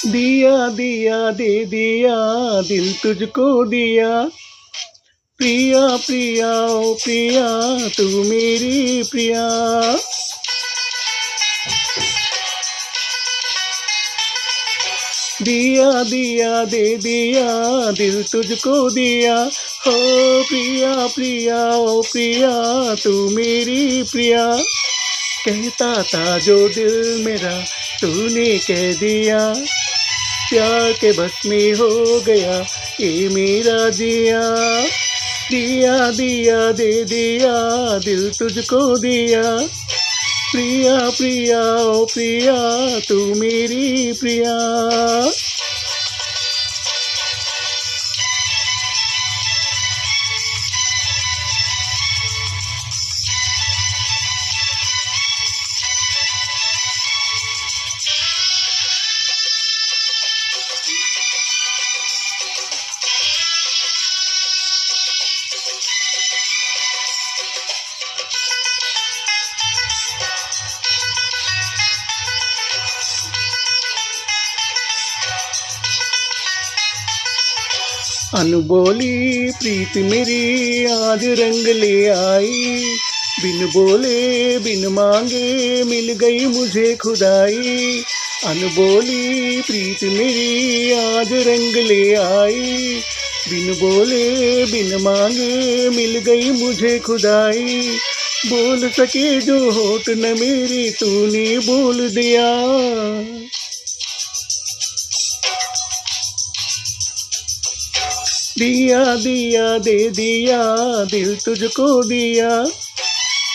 दिया दिया दे दिया, दिल तुझको दिया। प्रिया प्रिया ओ प्रिया, तू मेरी प्रिया। दिया दिया दे दिया, दिल तुझको दिया। हो प्रिया प्रिया ओ प्रिया, तू मेरी प्रिया। कहता था जो दिल मेरा, तूने कह दिया। प्यार के बस में हो गया ये मेरा जिया। दिया दिया दे दिया, दिल तुझको दिया। प्रिया प्रिया ओ प्रिया, तू मेरी प्रिया। अनबोली प्रीत मेरी आज रंग ले आई। बिन बोले बिन मांगे मिल गई मुझे खुदाई। अनबोली प्रीत मेरी आज रंग ले आई। बिन बोले बिन मांगे मिल गई मुझे खुदाई। बोल सके जो होठ न मेरी, तूने बोल दिया। दिया दिया दे दिया, दिल तुझको दिया।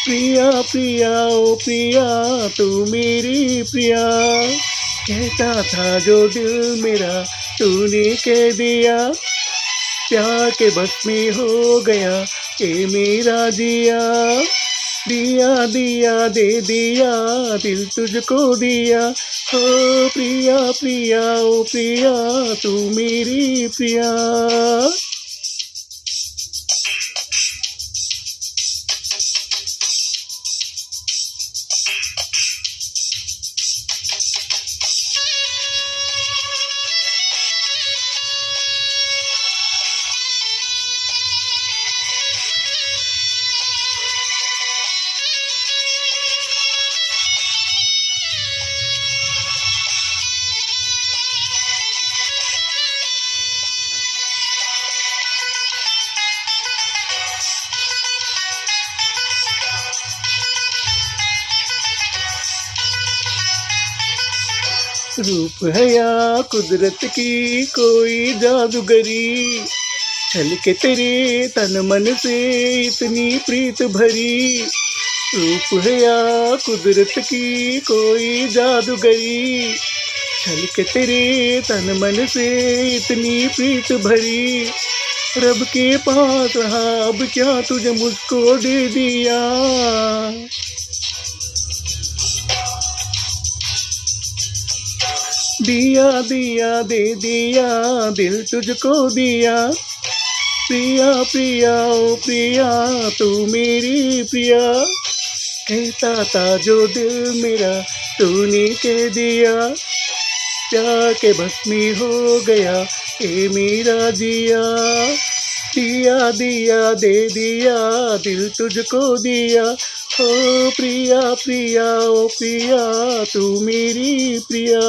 प्रिया प्रिया ओ प्रिया, तू मेरी प्रिया। कहता था जो दिल मेरा, तूने कह दिया। प्यार के बस में हो गया ये मेरा जिया। दिया दिया दे दिया, दिल तुझको दिया। हो प्रिया प्रिया ओ प्रिया, तू मेरी प्रिया। रूप है या कुदरत की कोई जादूगरी, छलके तेरे तन मन से इतनी प्रीत भरी। रूप है या कुदरत की कोई जादूगरी, छलके तेरे तन मन से इतनी प्रीत भरी। रब के पास रहा अब क्या तुझे मुझको दे दिया। दिया दिया दे दिया, दिल तुझको दिया। प्रिया प्रिया ओ प्रिया, तू मेरी प्रिया। कहता था जो दिल मेरा, तूने कह दिया। प्यार के बस में हो गया ये मेरा जिया। दिया दिया दे दिया, दिल तुझको दिया। ओ प्रिया प्रिया ओ प्रिया, तू मेरी प्रिया।